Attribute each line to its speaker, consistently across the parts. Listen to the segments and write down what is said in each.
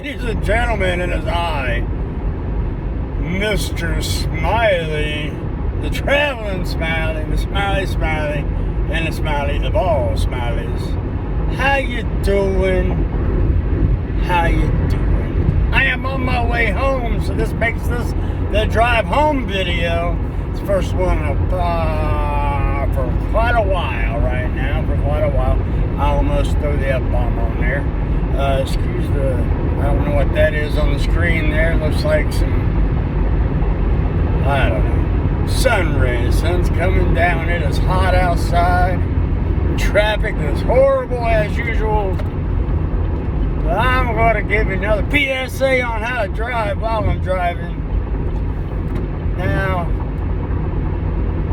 Speaker 1: Ladies and gentlemen, in his eye, Mr. Smiley, the traveling Smiley, the Smiley, and the Smiley of all Smileys. How you doing? How you doing? I am on my way home, so this makes this the drive home video. It's the first one for quite a while right now. For quite a while. I almost threw the F-bomb on there. Excuse the, I don't know what that is on the screen there. It looks like some, I don't know, sun rays. Sun's coming down. It is hot outside. Traffic is horrible as usual. But I'm going to give you another PSA on how to drive while I'm driving. Now,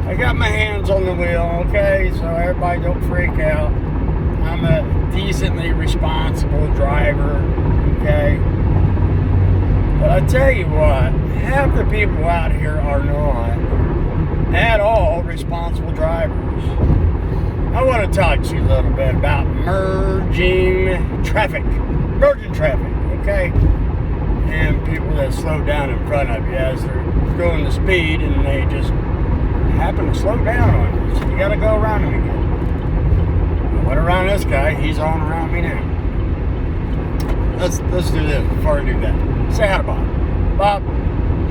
Speaker 1: I got my hands on the wheel, okay? So everybody don't freak out. I'm a decently responsible driver, okay? But I tell you what, half the people out here are not at all responsible drivers. I want to talk to you a little bit about merging traffic, okay? And people that slow down in front of you as they're going the speed and they just happen to slow down on you. So you got to go around them again. Went around this guy, he's on around me now. Let's do this before I do that. Say hi to Bob. Bob,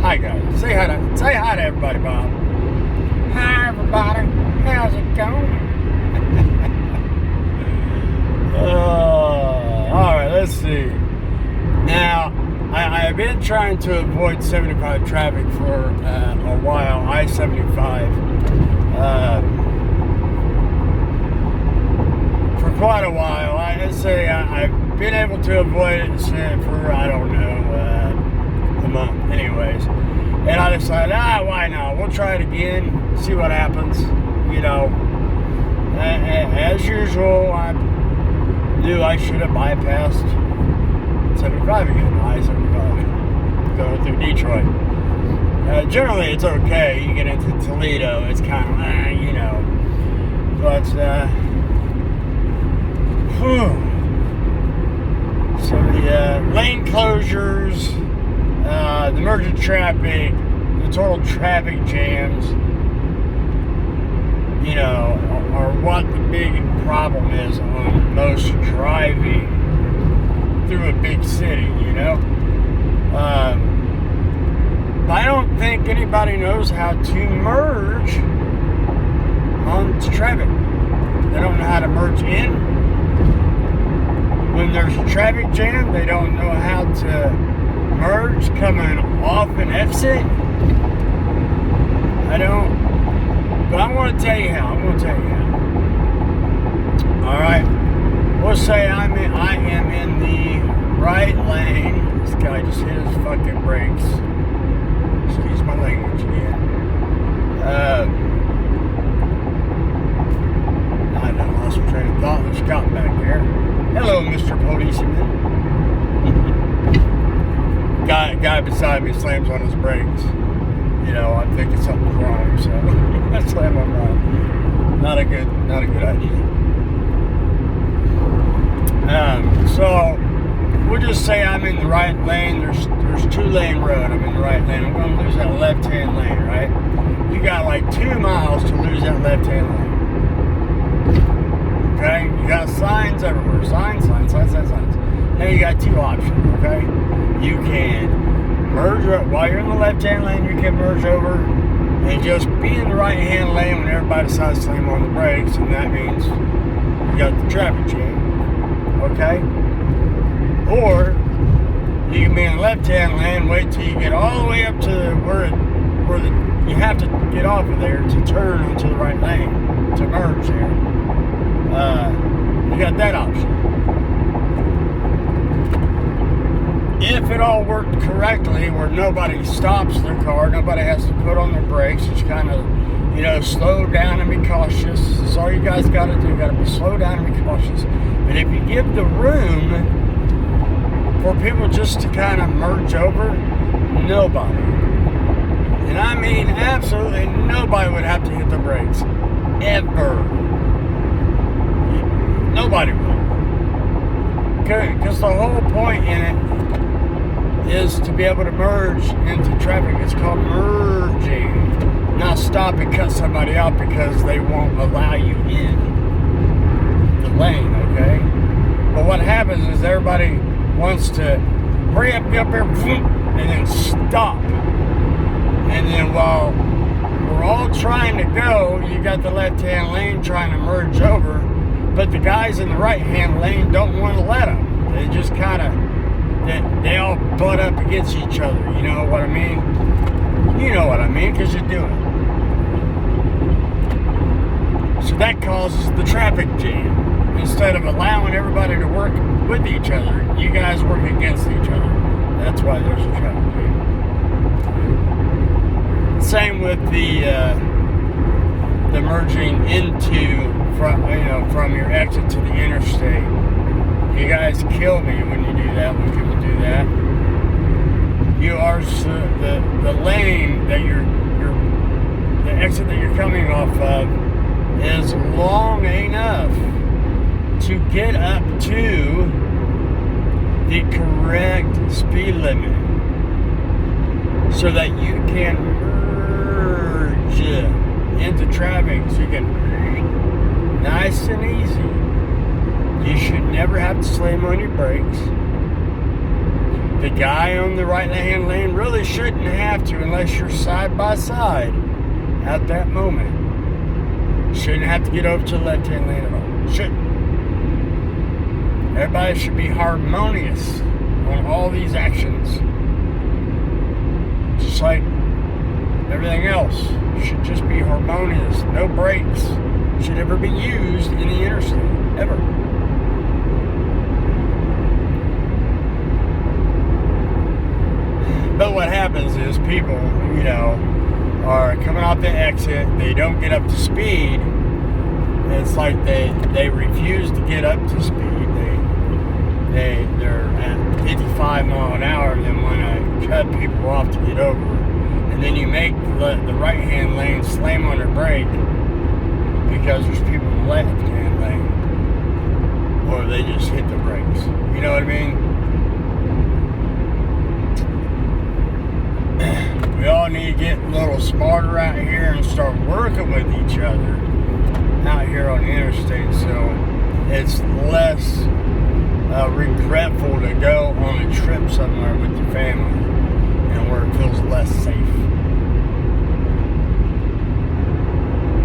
Speaker 1: hi guys. Say hi to everybody, Bob. Hi everybody. How's it going? Alright, let's see. Now, I've been trying to avoid 75 traffic for a while. I-75. For quite a while. I'd say I've been able to avoid it for, I don't know, a month anyways. And I decided, why not? We'll try it again, see what happens. You know, as usual, I knew I should have bypassed 75 again, I-75, going through Detroit. Generally, it's okay. You get into Toledo, it's kind of, you know, but, so the lane closures, the merging traffic, the total traffic jams, you know, are what the big problem is on most driving through a big city, you know. I don't think anybody knows how to merge onto traffic. They don't know how to merge in. When there's a traffic jam, they don't know how to merge coming off an exit. I don't, but I'm going to tell you how. All right, we'll say I am in the right lane. This guy just hit his fucking brakes. Excuse my language again. I lost my train of thought. There's Scott back there. Hello, Mr. Policeman. Guy beside me slams on his brakes. You know, I'm thinking something's wrong, so I slam on wrong. Not a good idea. So we'll just say I'm in the right lane. There's 2-lane road. I'm in the right lane. I'm going to lose that left-hand lane, right? You got like 2 miles to lose that left-hand lane. Okay, you got signs everywhere. Signs. Now you got 2 options, okay? You can merge while you're in the left-hand lane, you can merge over and just be in the right-hand lane when everybody decides to slam on the brakes, and that means you got the traffic jam, okay? Or you can be in the left-hand lane, wait till you get all the way up to where you have to get off of there to turn onto the right lane to merge there. You got that option. If it all worked correctly, where nobody stops their car, nobody has to put on their brakes, just kind of, you know, slow down and be cautious. That's all you guys got to do. You got to be slow down and be cautious. But if you give the room for people just to kind of merge over, nobody, and I mean absolutely nobody, would have to hit the brakes ever. Nobody will. Because the whole point in it is to be able to merge into traffic. It's called merging. Not stop and cut somebody out because they won't allow you in the lane, okay? But what happens is everybody wants to hurry up, get up here, and then stop. And then while we're all trying to go, you got the left-hand lane trying to merge over, but the guys in the right-hand lane don't want to let them. They just kind of, they all butt up against each other. You know what I mean? You know what I mean, because you do it. So that causes the traffic jam. Instead of allowing everybody to work with each other, you guys work against each other. That's why there's a traffic jam. Same with the merging into from your exit to the interstate. You guys kill me when you do that. When people do that, you are the lane that the exit that you're coming off of is long enough to get up to the correct speed limit so that you can merge into traffic, so you can nice and easy. You should never have to slam on your brakes. The guy on the right-hand lane really shouldn't have to unless you're side by side at that moment. Shouldn't have to get over to the left-hand lane at all. Shouldn't. Everybody should be harmonious on all these actions. Just like everything else should just be harmonious. No brakes should ever be used in the interstate, ever. But what happens is people, are coming off the exit, they don't get up to speed. It's like they refuse to get up to speed. They're at 55 mile an hour, then want to cut people off to get over. And then you make the right-hand lane slam on their brake because there's people in the left-hand lane. Or they just hit the brakes. You know what I mean? We all need to get a little smarter out here and start working with each other out here on the interstate, so it's less regretful to go on a trip somewhere with your family and where it feels less safe.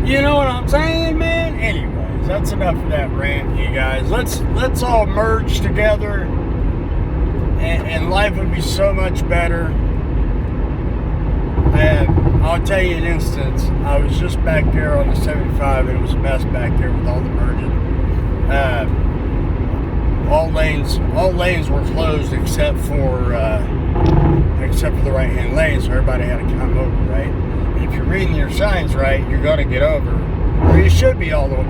Speaker 1: You know what I'm saying, man? Anyways, that's enough of that rant, you guys. Let's all merge together, and life would be so much better. I'll tell you an instance. I was just back there on the 75, and it was a mess back there with all the merging. All lanes were closed except for the right-hand lane, so everybody had to come over, right? And if you're reading your signs right, you're going to get over, or you should be able to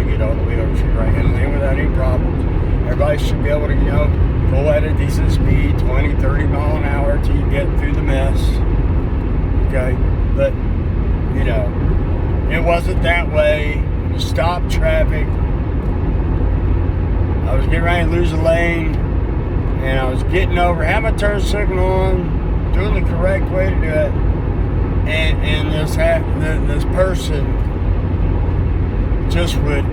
Speaker 1: get all the way over to the right-hand lane without any problems. Everybody should be able to, go at a decent speed, 20, 30 mile an hour till you get through the mess. Okay, but it wasn't that way. Stop traffic. I was getting ready to lose a lane, and I was getting over, had my turn signal on, doing the correct way to do it, and this person just would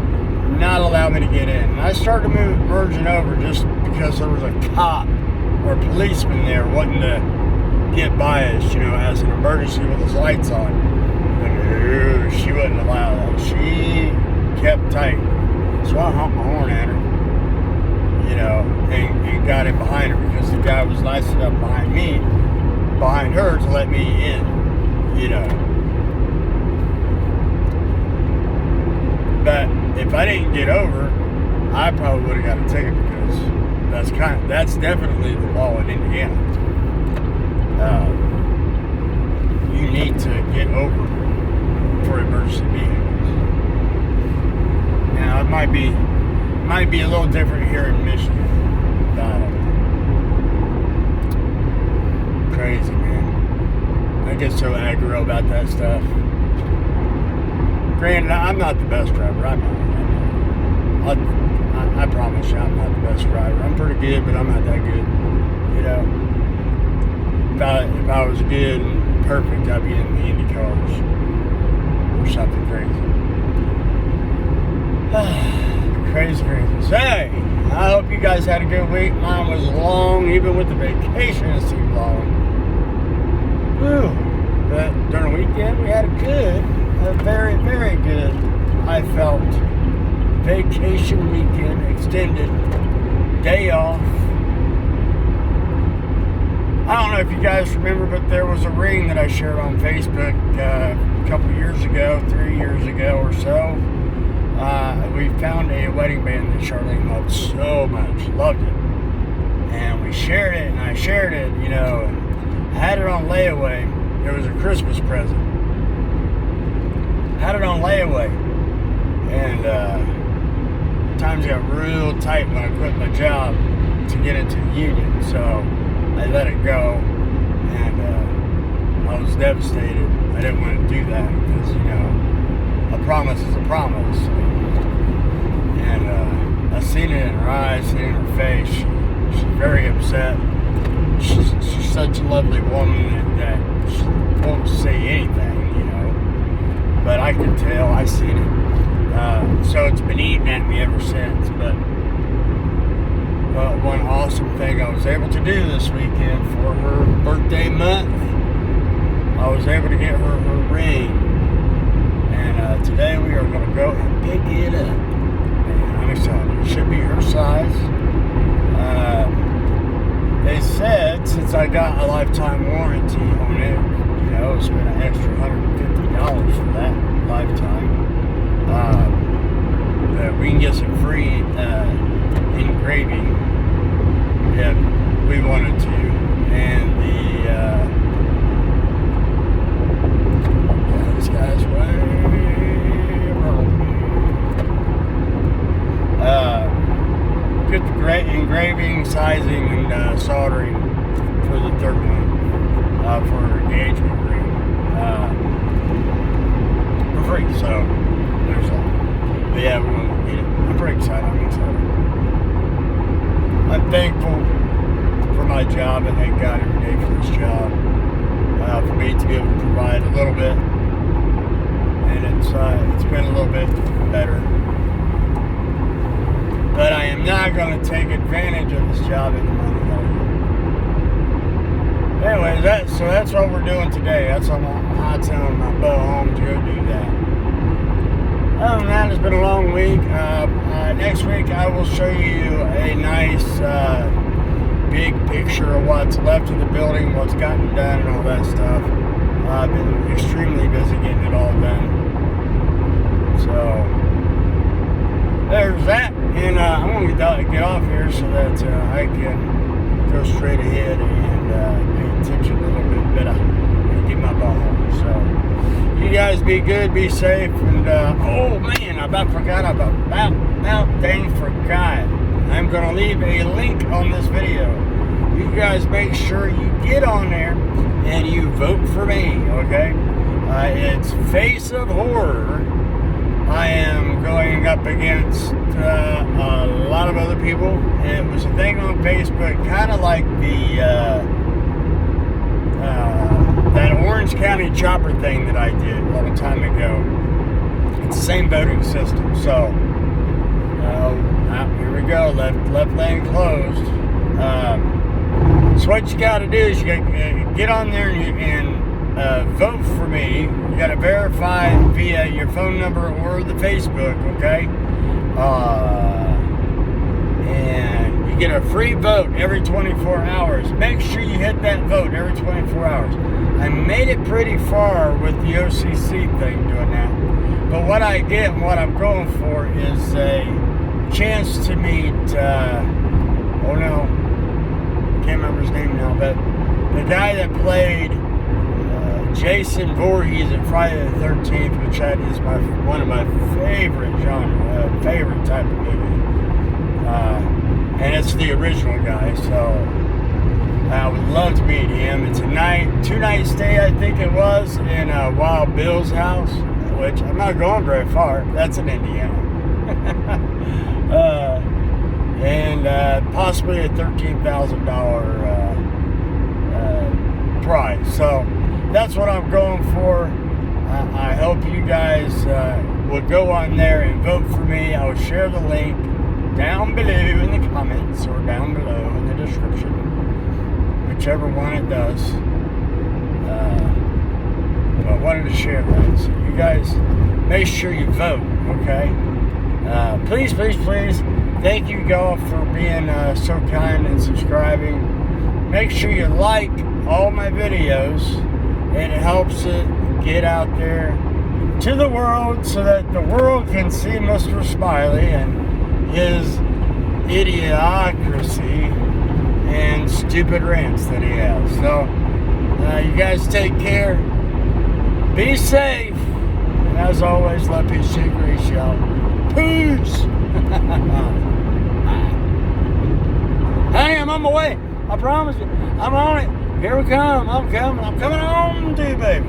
Speaker 1: not allow me to get in. And I started merging over just because there was a cop or a policeman there wanting to get by us, as an emergency with his lights on. And she wouldn't allow that. She kept tight. So I honked my horn at her, and got in behind her because the guy was nice enough behind her to let me in, But if I didn't get over, I probably would have got a ticket because that's definitely the law in Indiana. You need to get over for emergency vehicles. Now it might be a little different here in Michigan. Crazy, man. I get so aggro about that stuff. Granted, I'm not the best driver. I promise you, I'm not the best driver. good, but I'm not that good. You know, if I was good and perfect, I'd be in the Indy cars or something crazy. Crazy. So, hey, I hope you guys had a good week. Mine was long, even with the vacation, it seemed long. Whew. But during the weekend, we had a very, very good, I felt, vacation weekend, extended day off. I don't know if you guys remember, but there was a ring that I shared on Facebook a couple years ago, 3 years ago or so. We found a wedding band that Charlene loved so much, loved it. And we shared it, and I shared it, you know, and I had it on layaway. It was a Christmas present. Had it on layaway. And times got real tight when I quit my job to get into the union. So I let it go. And I was devastated. I didn't want to do that because, you know, a promise is a promise. And I seen it in her eyes, seen it in her face. She's very upset. She's such a lovely woman that she won't say anything, you know. But I could tell, I seen it. So it's been eating at me ever since. But one awesome thing I was able to do this weekend for her birthday month, I was able to get her her ring. And today we are going to go and pick it up. And I'm excited. It should be her size. They said since I got a lifetime warranty on it, you know, spent an extra $150 for that lifetime, that we can get some free engraving if we wanted to. And this guy's way wrong. Get the great engraving, sizing, and soldering for the third one for her engagement ring for free. So there's that. But yeah, we're gonna get it. I'm pretty excited. I'm thankful for my job, and thank God every day for this job. For me to be able to provide a little bit, and it's been a little bit better. But I am not going to take advantage of this job any money. Anyway, that's what we're doing today. That's what I'm telling my boat home to go do that. Other than that, it's been a long week. Next week, I will show you a nice big picture of what's left of the building, what's gotten done, and all that stuff. I've been extremely busy getting it all done. So there's that. And I'm going to get off here so that I can go straight ahead and pay attention a little bit better and get my ball home. So you guys be good, be safe, and oh man, I about forgot. I'm going to leave a link on this video. You guys make sure you get on there and you vote for me, okay? It's Face of Horror. I am going up against a lot of other people. It was a thing on Facebook, kind of like that Orange County chopper thing that I did a long time ago. It's the same voting system. So, here we go. Left lane closed. So what you got to do is you get on there and vote for me. You got to verify via your phone number or the Facebook, okay? And you get a free vote every 24 hours. Make sure you hit that vote every 24 hours. I made it pretty far with the OCC thing doing that. But what I get and what I'm going for is a chance to meet, can't remember his name now, but the guy that played Jason Voorhees in Friday the 13th, which that is one of my favorite favorite type of movie. And it's the original guy, so I would love to meet him. It's a 2-night stay, I think it was, in Wild Bill's house, which I'm not going very far. That's in Indiana. And and possibly a $13,000 prize. So that's what I'm going for. I hope you guys will go on there and vote for me. I will share the link down below in the comments or down below in the description, whichever one it does. But I wanted to share that. So you guys make sure you vote, okay? Please, please, please. Thank you, y'all, for being so kind and subscribing. Make sure you like all my videos. It helps it get out there to the world so that the world can see Mr. Smiley and his idiocracy and stupid rants that he has. So, you guys take care. Be safe. And as always, let peace, shake, grace, y'all. Peace. Hey, I'm on my way. I promise you. I'm on it. Here we come. I'm coming. I'm coming home to you, baby.